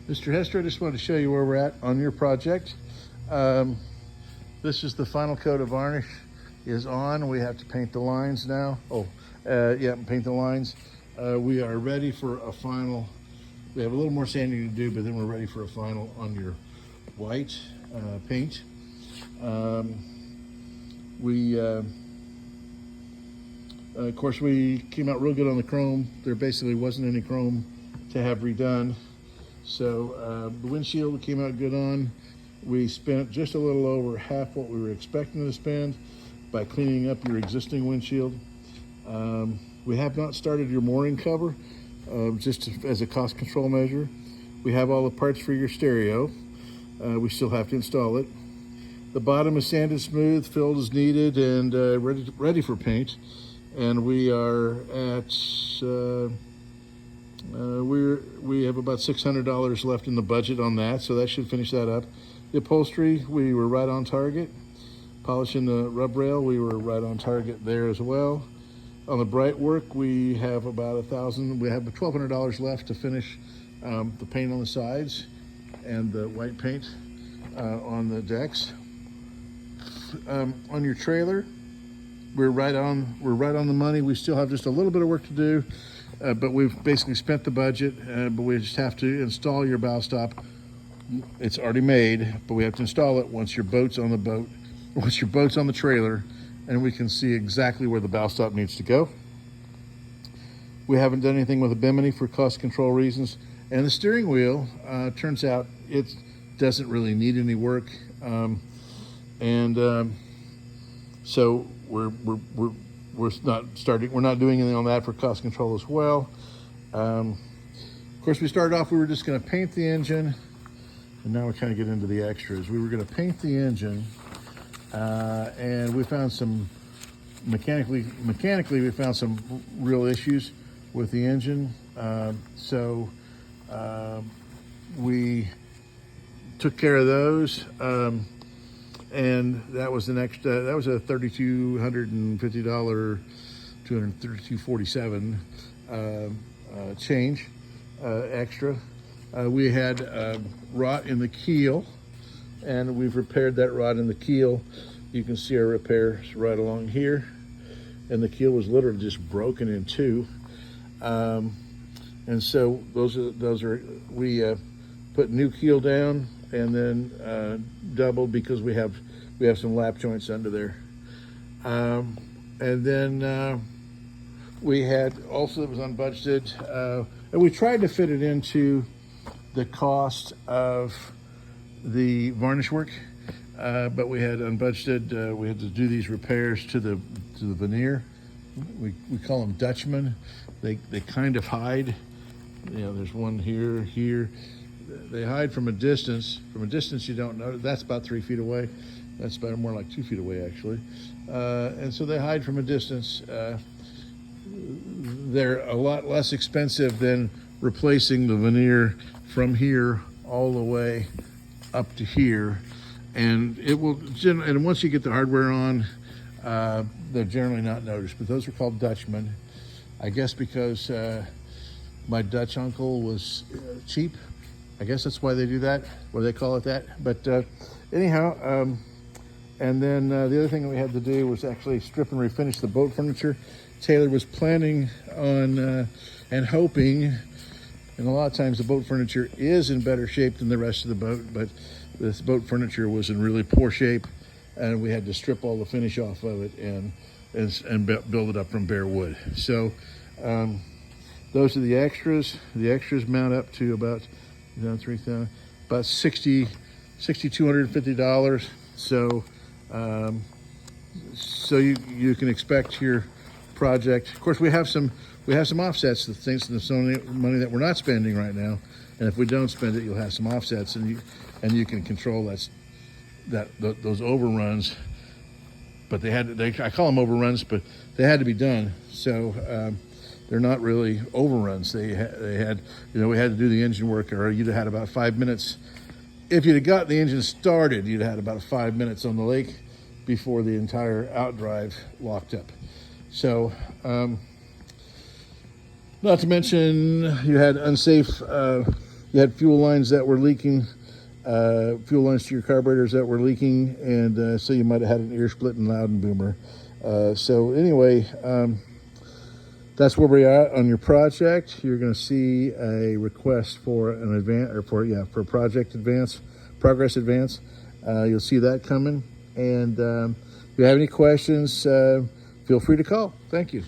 Mr. Hester, I just wanted to show you where we're at on your project. This is the final coat of varnish is on. We have to paint the lines now. Paint the lines. We are ready for a final. We have a little more sanding to do, but then we're ready for a final on your white paint. Of course, we came out real good on the chrome. There basically wasn't any chrome to have redone. So the windshield came out good on. We spent just a little over half what we were expecting to spend by cleaning up your existing windshield. We have not started your mooring cover, just as a cost control measure. We have all the parts for your stereo. We still have to install it. The bottom is sanded smooth, filled as needed, and ready for paint. And we are at we have about $600 left in the budget on that, so that should finish that up. The upholstery, we were right on target. Polishing the rub rail, we were right on target there as well. On the bright work, we have about $1,200 left to finish the paint on the sides and the white paint on the decks. On your trailer, we're right on the money. We still have just a little bit of work to do, but we've basically spent the budget. But we just have to install your bow stop. It's already made, but we have to install it once your boat's on the boat, once your boat's on the trailer, and we can see exactly where the bow stop needs to go. We haven't done anything with the bimini for cost control reasons, and the steering wheel turns out it doesn't really need any work, so we're not doing anything on that for cost control as well. Of course, we started off, we were just going to paint the engine, and now we kind of get into the extras. We were going to paint the engine, and we found some mechanically we found some real issues with the engine. So we took care of those. And that was that was a $3,250, $232.47 change extra. We had rot in the keel, and we've repaired that rot in the keel. You can see our repairs right along here, and the keel was literally just broken in two. And so we put new keel down, and then doubled because we have some lap joints under there. And then we had also, that was unbudgeted, and we tried to fit it into the cost of the varnish work, but we had unbudgeted. We had to do these repairs to the veneer. We call them Dutchmen. They kind of hide. There's one here. They hide from a distance. From a distance, you don't know. That's about 3 feet away. That's about more like 2 feet away, actually. And so they hide from a distance. They're a lot less expensive than replacing the veneer from here all the way up to here. And it will. And once you get the hardware on, they're generally not noticed. But those are called Dutchmen. I guess because my Dutch uncle was cheap. I guess that's why they do that, or they call it that. But anyhow, and then the other thing that we had to do was actually strip and refinish the boat furniture. Taylor was planning on and hoping, and a lot of times the boat furniture is in better shape than the rest of the boat, but this boat furniture was in really poor shape, and we had to strip all the finish off of it and build it up from bare wood. So those are the extras. The extras mount up to about $6,250. So you can expect your project. Of course, we have some offsets, the things, the money that we're not spending right now. And if we don't spend it, you'll have some offsets, and you can control those overruns. But I call them overruns, but they had to be done. So they're not really overruns. They had, we had to do the engine work, or you'd have had about 5 minutes. If you'd have got the engine started, you'd have had about 5 minutes on the lake before the entire outdrive locked up. So, not to mention you had unsafe, you had fuel lines that were leaking, fuel lines to your carburetors that were leaking, and so you might have had an ear splitting loud and boomer. So anyway, that's where we are on your project. You're going to see a request for an advance, or for project advance, progress advance. You'll see that coming. And if you have any questions, feel free to call. Thank you.